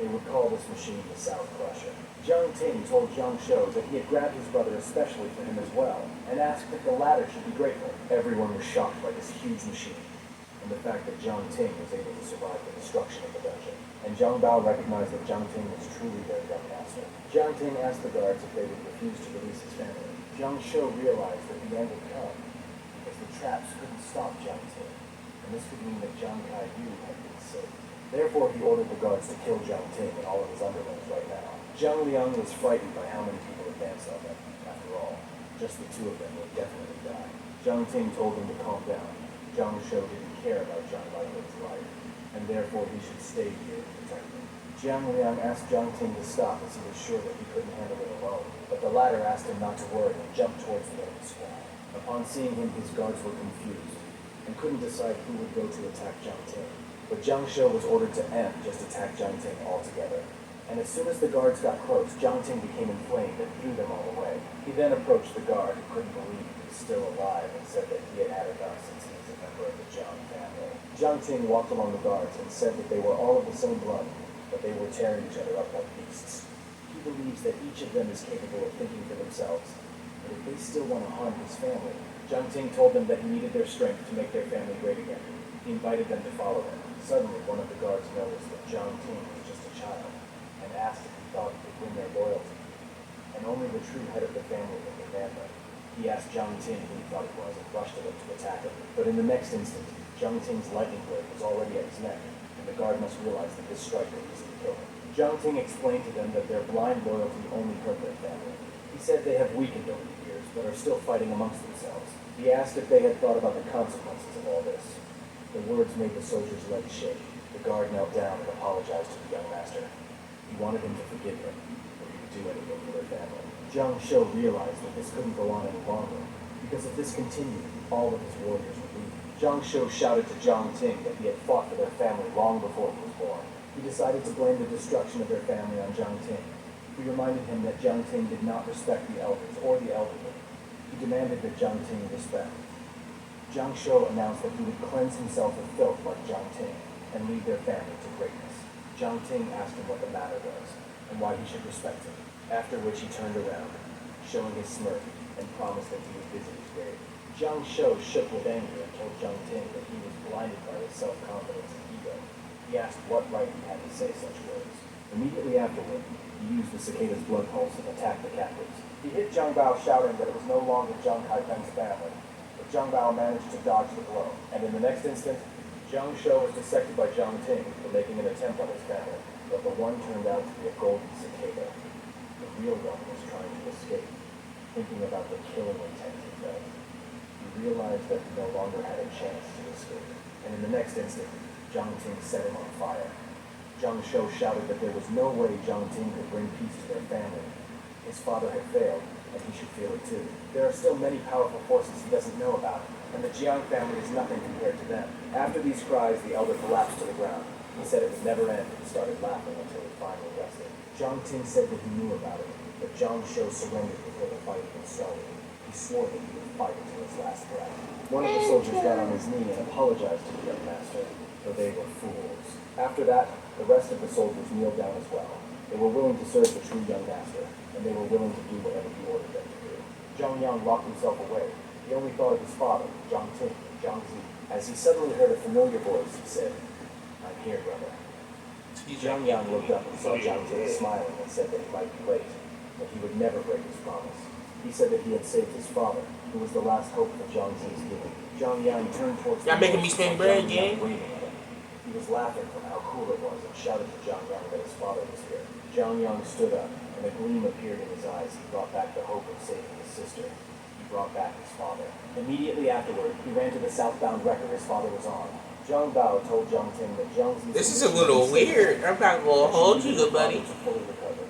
they would call this machine the South Crusher. Jiang Ting told Jiang Shou that he had grabbed his brother especially for him as well, and asked if the latter should be grateful. Everyone was shocked by this huge machine, and the fact that Jiang Ting was able to survive the destruction of the dungeon. And Zhang Bao recognized that Jiang Ting was truly their young master. Jiang Ting asked the guards if they would refuse to release his family. Jiang Shou realized that the end would come, because the traps couldn't stop Jiang Ting, and this would mean that Zhang Kaiyu had been saved. Therefore, he ordered the guards to kill Jiang Ting and all of his underlings right now. Jiang Liang was frightened by how many people advanced on them. After all, just the two of them would definitely die. Jiang Ting told them to calm down. Jiang Shou didn't care about Jiang Liang's life, and therefore he should stay here and protect him. Jiang Liang asked Jiang Ting to stop as he was sure that he couldn't handle it alone, but the latter asked him not to worry and jumped towards the enemy squad. Upon seeing him, his guards were confused and couldn't decide who would go to attack Jiang Ting. But Jiang Shou was ordered to just attack Jiang Ting altogether. And as soon as the guards got close, Jiang Ting became inflamed and threw them all away. He then approached the guard, who couldn't believe he was still alive, and said that he had had enough since he was a member of the Jiang family. Jiang Ting walked along the guards and said that they were all of the same blood, but they were tearing each other up like beasts. He believes that each of them is capable of thinking for themselves, but if they still want to harm his family, Jiang Ting told them that he needed their strength to make their family great again. He invited them to follow him. Suddenly, one of the guards noticed that Jiang Ting was just a child, and asked if he thought he could win their loyalty, and only the true head of the family would command them. He asked Jiang Ting who he thought it was and rushed at him to attack him. But in the next instant, Jiang Ting's lightning blade was already at his neck, and the guard must realize that this strike could easily kill him. Jiang Ting explained to them that their blind loyalty only hurt their family. He said they have weakened over the years, but are still fighting amongst themselves. He asked if they had thought about the consequences of all this. The words made the soldier's legs shake. The guard knelt down and apologized to the young master. He wanted him to forgive him, or he would do anything for their family. Jiang Shou realized that this couldn't go on any longer, because if this continued, all of his warriors would leave. Jiang Shou shouted to Jiang Ting that he had fought for their family long before he was born. He decided to blame the destruction of their family on Jiang Ting. He reminded him that Jiang Ting did not respect the elders or the elderly. He demanded that Jiang Ting respect. Jiang Shou announced that he would cleanse himself of filth like Jiang Ting and lead their family to greatness. Jiang Ting asked him what the matter was and why he should respect him, after which he turned around, showing his smirk, and promised that he would visit his grave. Jiang Shou shook with anger and told Jiang Ting that he was blinded by his self-confidence and ego. He asked what right he had to say such words. Immediately afterward, he used the cicada's blood pulse and attacked the captives. He hit Zhang Bao, shouting that it was no longer Zhang Kaifeng's family, but Zhang Bao managed to dodge the blow, and in the next instant, Jiang Shou was dissected by Jiang Ting for making an attempt on his family, but the one turned out to be a golden cicada. The real one was trying to escape, thinking about the killing intent he felt. He realized that he no longer had a chance to escape, and in the next instant, Jiang Ting set him on fire. Jiang Shou shouted that there was no way Jiang Ting could bring peace to their family. His father had failed, and he should feel it too. There are still many powerful forces he doesn't know about, and the Jiang family is nothing compared to them. After these cries, the elder collapsed to the ground. He said it would never end and started laughing until he finally rested. Jiang Ting said that he knew about it, but Jiang Shou surrendered before the fight even started. He swore that he would fight until his last breath. One of the soldiers got on his knee and apologized to the young master, for they were fools. After that, the rest of the soldiers kneeled down as well. They were willing to serve the true young master, and they were willing to do whatever he ordered them to do. Zhang Yang locked himself away. He only thought of his father, Jiang Ting, Jiang Zi. As he suddenly heard a familiar voice, he said, "I'm here, brother." Zhang Yang looked up and saw Jiang Ting smiling and said that he might be late, but he would never break his promise. He said that he had saved his father, who was the last hope for Jiang Zi's giving. Zhang Yang turned towards Y'all making me spend bread, Yang gang? waving at him. He was laughing from how cool it was and shouted to Zhang Yang that his father was here. Zhang Yang stood up, and a gleam appeared in his eyes. He brought back the hope of saving his sister. He brought back his father. Immediately afterward, he ran to the southbound wrecker his father was on. Zhang Bao told Jiang Ting that Jiang Zi's This is a little weird. I'm not gonna hold you, good buddy. to fully recover.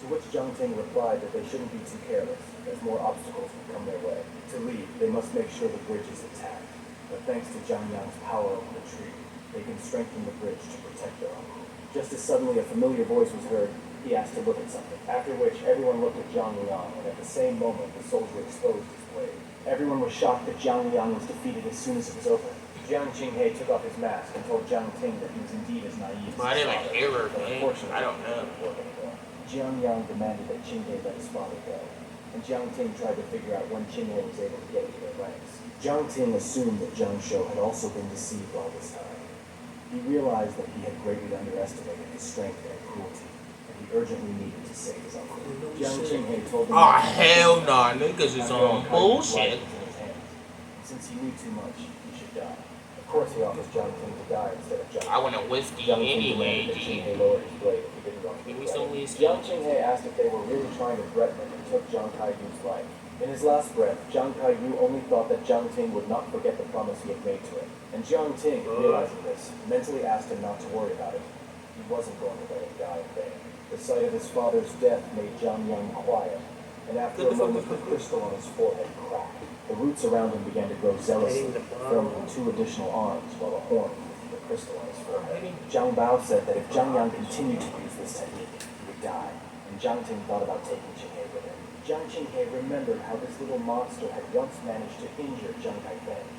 To which Jiang Ting replied that they shouldn't be too careless, as more obstacles would come their way. To leave, they must make sure the bridge is intact. But thanks to Zhang Yang's power over the tree, they can strengthen the bridge to protect their uncle. Just as suddenly a familiar voice was heard, he asked to look at something, after which everyone looked at Zhang Liang, and at the same moment the soldier exposed his blade. Everyone was shocked that Zhang Liang was defeated as soon as it was over. Jiang Qinghe took off his mask and told Jiang Ting that he was indeed as naive as I his didn't father, hear her, but man. unfortunately I don't it know. didn't work anymore. Jiang Yang demanded that Qinghe let his father go, and Jiang Ting tried to figure out when Qinghe was able to get into their ranks. Jiang Ting assumed that Jiang Shou had also been deceived all this time. He realized that he had greatly underestimated his strength and cruelty, and he urgently needed to save his uncle. Jiang Qinghe told him Aw, that hell nah, niggas is after on all, Kai's bullshit. life was in his hands. Since he knew too much, he should die. Of course, he offers Jiang Ting to die instead of Jiang. I want a whiskey Jiang Ting anyway, demanded that G. Qinghe lower his blade if he didn't want to Give me be some killed. whiskey. Jiang Qinghe asked if they were really trying to threaten him and took Jiang Kaiyu's life. In his last breath, Jiang Kaiyu only thought that Jiang Ting would not forget the promise he had made to him. And Jiang Ting, realizing this, mentally asked him not to worry about it. He wasn't going to let him die in vain. The sight of his father's death made Jiang Yang quiet, and after a moment the crystal on his forehead cracked. The roots around him began to grow zealously, forming 2 additional arms, while a horn with the crystal on his forehead. Zhang Bao said that if Jiang Yang continued to use this technique, he would die, and Jiang Ting thought about taking Qinghe with him. Jiang Qinghe remembered how this little monster had once managed to injure Zhang Kaifeng.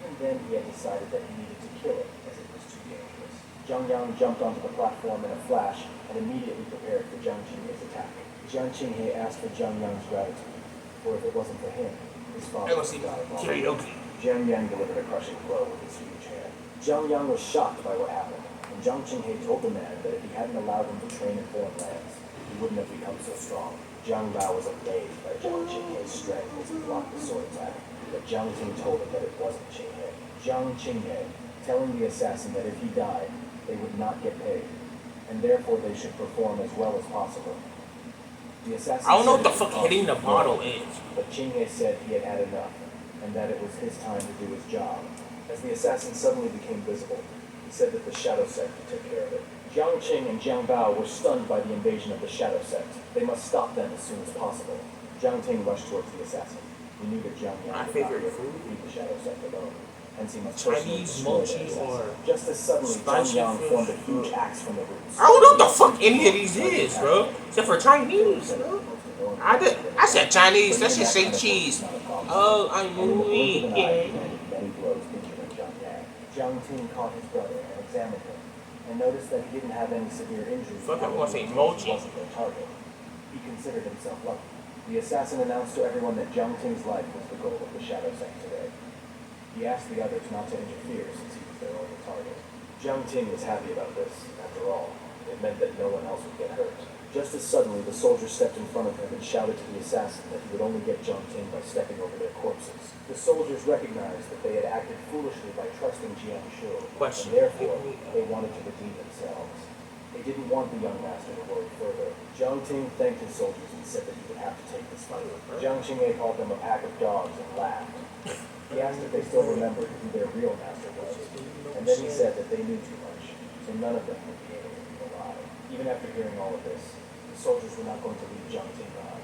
Even then he had decided that he needed to kill it, as it was too dangerous. Zhang Yang jumped onto the platform in a flash, and immediately prepared for Jiang Qinghe's attack. Jiang Qinghe asked for Jiang Yang's gratitude, for if it wasn't for him, his father would die of hunger. Karaoke. Jiang Yang delivered a crushing blow with his huge hand. Jiang Yang was shocked by what happened, and Jiang Qinghe told the man that if he hadn't allowed him to train in foreign lands, he wouldn't have become so strong. Jiang Bao was amazed by Jiang Qinghe's strength as he blocked the sword attack, but Jiang Ting told him that it wasn't Qinghe. Jiang Qinghe, telling the assassin that if he died, they would not get paid, and therefore they should perform as well as possible. The assassin I don't know what said the it fuck would hitting the cost bottle more, is. but Qinghe said he had had enough. and that it was his time to do his job. As the assassin suddenly became visible, he said that the Shadow Sect took care of it. Jiang Qing and Jiang Bao were stunned by the invasion of the Shadow Sect. They must stop them as soon as possible. Jiang Ting rushed towards the assassin. He knew that Jiang Yang My would not favorite be able to food? defeat the Shadow Sect alone. Hence he must personally Chinese destroy the mochi assassin. or Just as suddenly, Jiang spicy Yang fish? formed a huge axe from the roots. I don't know what the fuck any of these is, bro. Except for Chinese, bro. I said Chinese. That shit say cheese. Oh, I'm moving. Yeah. Many blows injuring Jiang Yang. Jiang Ting caught his brother and examined him, and noticed that he didn't have any severe injuries. Fuck, I'm gonna say He mochi. wasn't their target. He considered himself lucky. The assassin announced to everyone that Jiang Ting's life was the goal of the Shadow Sect today. He asked the others not to interfere since he was their only target. Jiang Ting was happy about this. After all, it meant that no one else would get hurt. Just as suddenly, the soldier stepped in front of him and shouted to the assassin that he would only get Jiang Ting by stepping over their corpses. The soldiers recognized that they had acted foolishly by trusting Jiang Shu, Question. and therefore, they wanted to redeem themselves. They didn't want the young master to worry further. Jiang Ting thanked his soldiers and said that he would have to take this fight. Jiang Qinghe called them a pack of dogs and laughed. He asked if they still remembered who their real master was, and then he said that they knew too much, so none of them would be able to be alive. Even after hearing all of this, the soldiers were not going to leave Jiang Ting behind.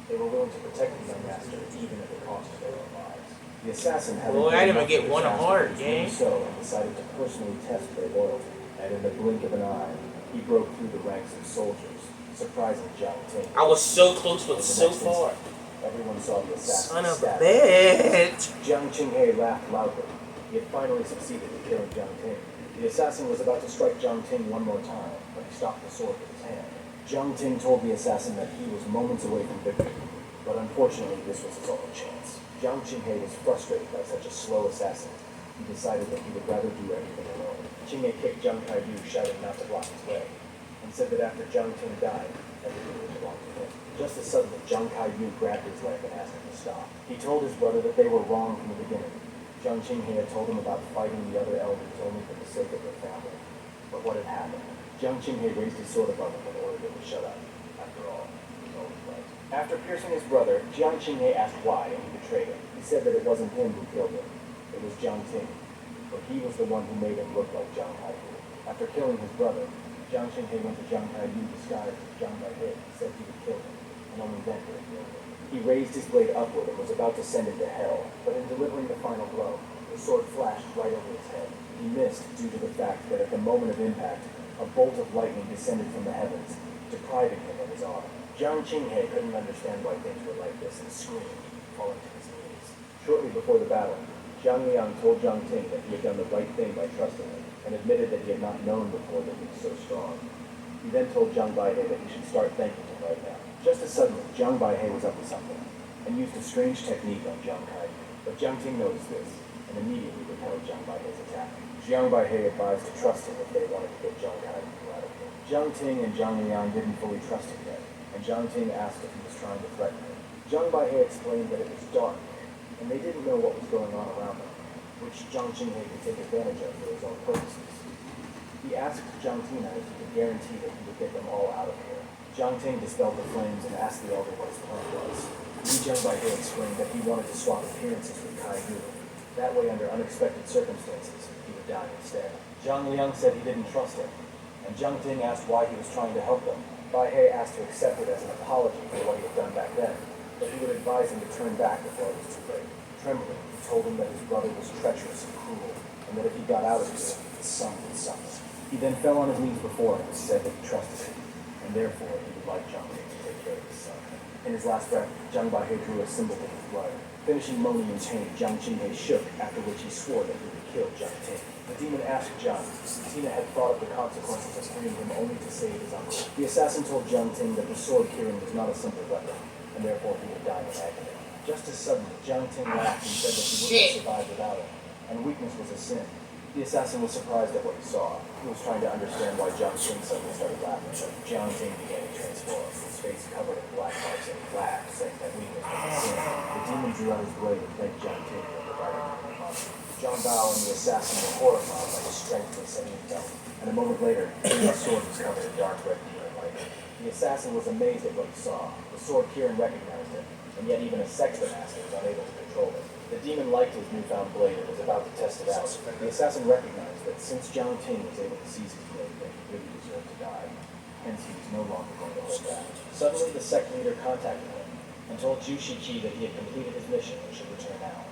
They were willing to protect the young master, even at the cost of their own lives. The assassin had Boy, I didn't even get one heart, gang. so and decided to personally test their loyalty. And in the blink of an eye, he broke through the ranks of soldiers, surprising Jiang Ting. I was so close, but In the so next far. instant, everyone saw the assassin Son of a stab. bitch. Jiang Qinghe laughed loudly. He had finally succeeded in killing Jiang Ting. The assassin was about to strike Jiang Ting one more time, but he stopped the sword with his hand. Jiang Ting told the assassin that he was moments away from victory, but unfortunately this was his only chance. Jiang Qinghe was frustrated by such a slow assassin. He decided that he would rather do everything alone. Qinghe kicked Jiang Kaiyu, shouting not to block his way, and said that after Jiang Ting died, everything would belong to him. Just as suddenly, Jiang Kaiyu grabbed his leg and asked him to stop. He told his brother that they were wrong from the beginning. Jiang Qinghe had told him about fighting the other elders only for the sake of their family. But what had happened? Jiang Qinghe raised his sword above him and ordered him to shut up. After all, he was always right. After piercing his brother, Jiang Qinghe asked why, and he betrayed him. He said that it wasn't him who killed him. It was Jiang Ting. But he was the one who made him look like Jiang Kaiyu. After killing his brother, Jiang Qinghe went to Jiang Kaiyu disguised as Jiang Baihe and said he would kill him, and only then would he kill him. He raised his blade upward and was about to send it to hell, but in delivering the final blow, the sword flashed right over his head. He missed due to the fact that at the moment of impact, a bolt of lightning descended from the heavens, depriving him of his arm. Jiang Qinghe couldn't understand why things were like this and screamed, falling to his knees. Shortly before the battle, Jiang Liang told Jiang Ting that he had done the right thing by trusting him, and admitted that he had not known before that he was so strong. He then told Jiang Baihe that he should start thanking him right now. Just as suddenly, Jiang Baihe was up to something, and used a strange technique on Jiang Kaiyu. But Jiang Ting noticed this, and immediately repelled Jiang Baihe's attack. Jiang Baihe advised to trust him if they wanted to get Jiang Kaiyu out of here. Jiang Ting and Jiang Liang didn't fully trust him yet, and Jiang Ting asked if he was trying to threaten him. Jiang Baihe explained that it was dark, and they didn't know what was going on around them, which Jiang Qinghe could take advantage of for his own purposes. He asked Jiang Ting if he could guarantee that he would get them all out of here. Jiang Ting dispelled the flames and asked the elder what his plan was. Li Jiang Baihe explained that he wanted to swap appearances with Kaiyu. That way, under unexpected circumstances, he would die instead. Jiang Liang said he didn't trust him, and Jiang Ting asked why he was trying to help them. Baihe asked to accept it as an apology for what he had done back then, but he would advise him to turn back before it was too late. Trembling, he told him that his brother was treacherous and cruel, and that if he got out of here, his son would suffer. He then fell on his knees before him and said that he trusted him, and therefore he would like Jiang Ting to take care of his son. In his last breath, Jiang Baihe drew a symbol in his blood. Finishing moaning in pain, Jiang Qinghe shook, after which he swore that he would kill Jiang Ting. The demon asked Jiang if Tina had thought of the consequences of freeing him only to save his uncle. The assassin told Jiang Ting that the sword Kirin was not a simple weapon, and therefore he would die in agony. Just as suddenly, Jiang Ting laughed and said that he wouldn't survive without it, and weakness was a sin. The assassin was surprised at what he saw. He was trying to understand why Jiang Ting suddenly started laughing. Jiang Ting began to transform, his face covered in black marks, and he laughed, saying that weakness was a sin. The demon drew out his blade and thanked Jiang Ting for providing him with money. Zhang Bao and the assassin were horrified by the strength they suddenly felt, and a moment later, Kirin's sword was covered in dark red demon light. The assassin was amazed at what he saw. The sword Kirin recognized him, and yet even a sexton master was unable to control it. The demon liked his newfound blade and was about to test it out. The assassin recognized that since Jiang Ting was able to seize his blade, that he really deserved to die. Hence, he was no longer going to hold back. Suddenly, the sect leader contacted him and told Zhu Shiqi that he had completed his mission and should return now.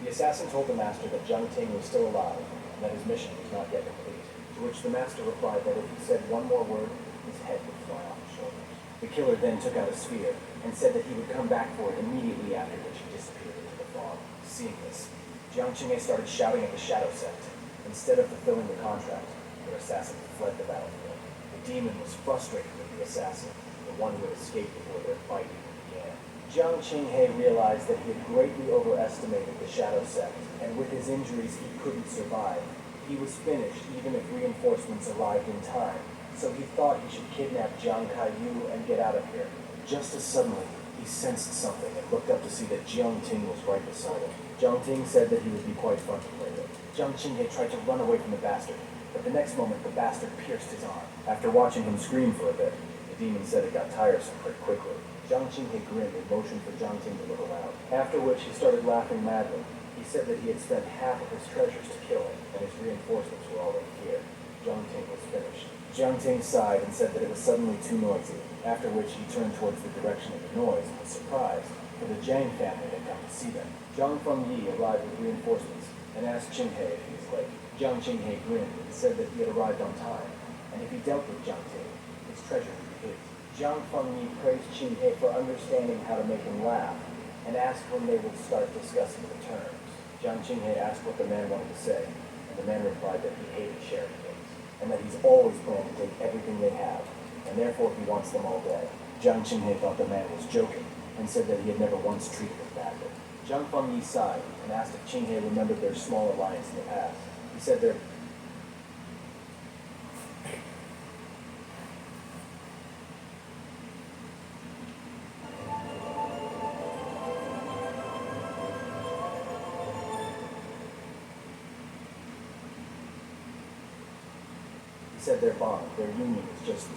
The assassin told the master that Jiang Ting was still alive and that his mission was not yet complete, to which the master replied that if he said one more word, his head would fly off his shoulders. The killer then took out a sphere and said that he would come back for it immediately after which he disappeared into the fog. Seeing this, Jiang Qinghe started shouting at the Shadow Sect. Instead of fulfilling the contract, their assassin fled the battlefield. The demon was frustrated with the assassin, the one who had escaped before their fight even began. Jiang Qinghe realized that he had greatly overestimated the Shadow Sect, and with his injuries he couldn't survive. He was finished even if reinforcements arrived in time, so he thought he should kidnap Jiang Kaiyu and get out of here. Just as suddenly, he sensed something and looked up to see that Jiang Ting was right beside him. Jiang Ting said that he would be quite fun to play with. Jiang Qinghe tried to run away from the bastard, but the next moment the bastard pierced his arm. After watching him scream for a bit, the demon said it got tiresome pretty quickly. Jiang Qinghe grinned and motioned for Jiang Ting to look around, after which he started laughing madly. He said that he had spent half of his treasures to kill him, and his reinforcements were already here. Jiang Ting was finished. Jiang Ting sighed and said that it was suddenly too noisy, after which he turned towards the direction of the noise and was surprised, for the Jiang family had come to see them. Zhang Fengyi arrived with reinforcements and asked Qinghe if he was late. Jiang Qinghe grinned and said that he had arrived on time, and if he dealt with Jiang Ting, his treasure would be his. Zhang Fengyi praised Qinghe for understanding how to make him laugh, and asked when they would start discussing the terms. Jiang Qinghe asked what the man wanted to say, and the man replied that he hated sharing things, and that he's always planned to take everything they have, and therefore he wants them all dead. Jiang Qinghe thought the man was joking, and said that he had never once treated him badly. Zhang Fengyi sighed, and asked if Qinghe remembered their small alliance in the past. He said their bond, their union is just,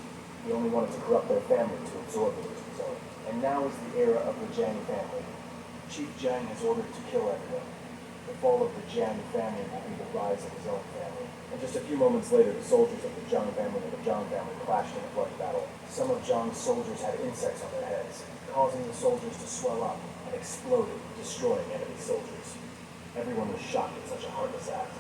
he only wanted to corrupt their family to absorb it into his own. And now is the era of the Jiang family. Chief Jiang has ordered to kill everyone. The fall of the Jiang family will be the rise of his own family. And just a few moments later, the soldiers of the Jiang family and the Zhang family clashed in a bloody battle. Some of Zhang's soldiers had insects on their heads, causing the soldiers to swell up and exploded, destroying enemy soldiers. Everyone was shocked at such a heartless act.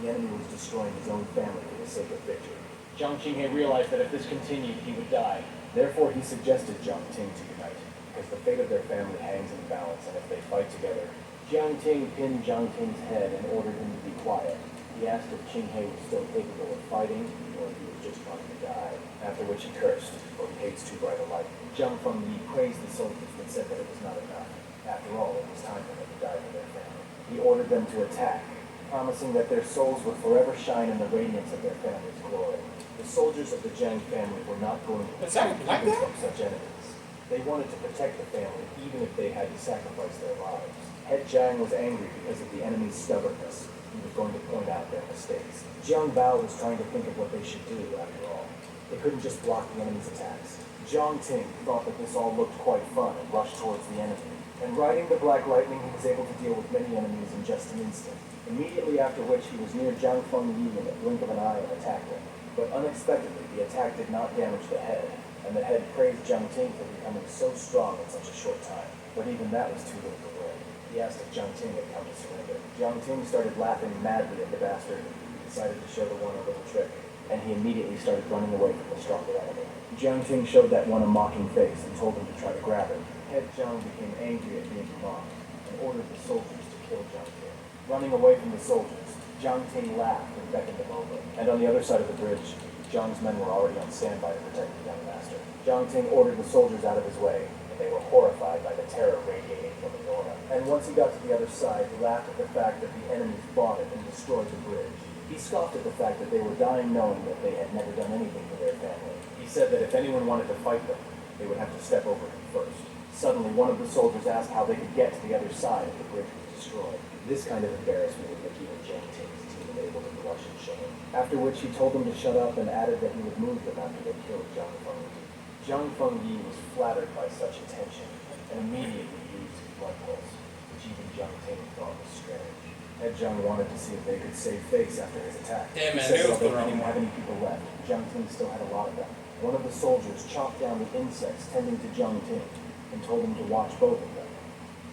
The enemy was destroying his own family for the sake of victory. Jiang Qinghe realized that if this continued, he would die. Therefore, he suggested Jiang Ting to unite, because the fate of their family hangs in the balance, and if they fight together. Jiang Ting pinned Jiang Ting's head and ordered him to be quiet. He asked if Qinghe was still capable of fighting, or if he was just trying to die, after which he cursed, for he hates too bright a light. Zhang Fengyi praised the soldiers, but said that it was not enough. After all, it was time for them to die for their family. He ordered them to attack, promising that their souls would forever shine in the radiance of their family's glory. The soldiers of the Jiang family were not going to protect from such enemies. They wanted to protect the family, even if they had to sacrifice their lives. Head Jiang was angry because of the enemy's stubbornness. He was going to point out their mistakes. Jiang Bao was trying to think of what they should do, after all. They couldn't just block the enemy's attacks. Jiang Ting thought that this all looked quite fun and rushed towards the enemy. And riding the Black Lightning, he was able to deal with many enemies in just an instant. Immediately after which, he was near Zhang Fengyi in the blink of an eye and attacked him. But unexpectedly, the attack did not damage the head, and the head praised Jiang Ting for becoming so strong in such a short time. But even that was too little to win. He asked if Jiang Ting had come to surrender. Jiang Ting started laughing madly at the bastard. He decided to show the one a little trick, and he immediately started running away from the stronger enemy. Jiang Ting showed that one a mocking face and told him to try to grab him. Head Jiang became angry at being mocked and ordered the soldiers to kill Jiang Ting. Running away from the soldiers, Jiang Ting laughed and beckoned them over. And on the other side of the bridge, Jiang's men were already on standby to protect the young master. Jiang Ting ordered the soldiers out of his way, and they were horrified by the terror radiating from the aura. And once he got to the other side, he laughed at the fact that the enemies fought it and destroyed the bridge. He scoffed at the fact that they were dying knowing that they had never done anything for their family. He said that if anyone wanted to fight them, they would have to step over him first. Suddenly, one of the soldiers asked how they could get to the other side if the bridge was destroyed. This kind of embarrassment would make even Jiang Ting's team able to blush in shame. After which he told them to shut up and added that he would move them after they killed Zhang Fengyi. Zhang Fengyi was flattered by such attention and immediately used his blood pulse. which even Jiang Ting thought was strange. Head Jiang wanted to see if they could save face after his attack. Damn, man, He said they was although going he didn't on. have any people left, Jiang Ting still had a lot of them. One of the soldiers chopped down the insects tending to Jiang Ting and told him to watch both of them.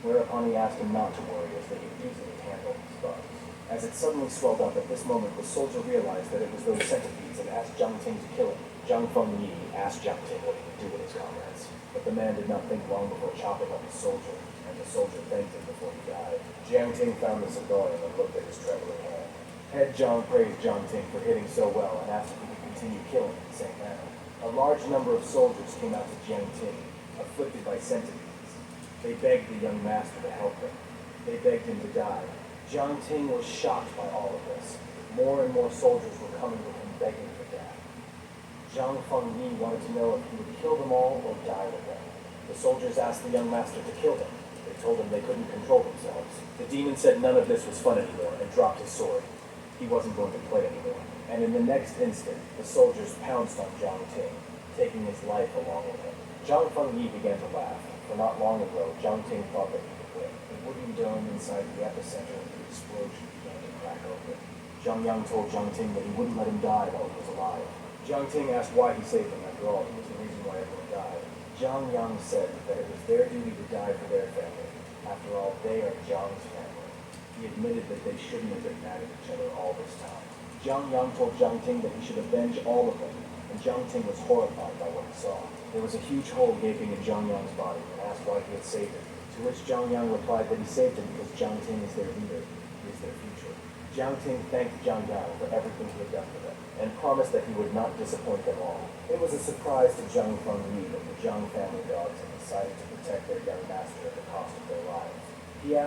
Whereupon he asked him not to worry as they could easily handle his bugs. As it suddenly swelled up at this moment, the soldier realized that it was those centipedes and asked Jiang Ting to kill him. Zhang Fengyi asked Jiang Ting what he would do with his comrades, but the man did not think long before chopping up the soldier, and the soldier thanked him before he died. Jiang Ting found this annoying and looked at his trembling hand. Head Jiang praised Jiang Ting for hitting so well and asked if he could continue killing in the same manner. A large number of soldiers came out to Jiang Ting, afflicted by centipedes. They begged the young master to help them. They begged him to die. Jiang Ting was shocked by all of this. More and more soldiers were coming to him begging for death. Zhang Fengyi wanted to know if he would kill them all or die with them. The soldiers asked the young master to kill them. They told him they couldn't control themselves. The demon said none of this was fun anymore and dropped his sword. He wasn't going to play anymore. And in the next instant, the soldiers pounced on Jiang Ting, taking his life along with him. Zhang Fengyi began to laugh, for not long ago, Jiang Ting thought that he could win. The wooden dome inside the epicenter of the explosion began to crack open. Zhang Yang told Jiang Ting that he wouldn't let him die while he was alive. Jiang Ting asked why he saved them. After all, he was the reason why everyone died. Zhang Yang said that it was their duty to die for their family. After all, they are Jiang's family. He admitted that they shouldn't have been mad at each other all this time. Zhang Yang told Jiang Ting that he should avenge all of them, and Jiang Ting was horrified by what he saw. There was a huge hole gaping in Zhang Yang's body and asked why he had saved him, to which Zhang Yang replied that he saved him because Jiang Ting is their leader, he is their future. Jiang Ting thanked Zhang Yang for everything he had done for them, and promised that he would not disappoint them all. It was a surprise to Zhang Fengyi that the Zhang family dogs had decided to protect their young master at the cost of their lives. He asked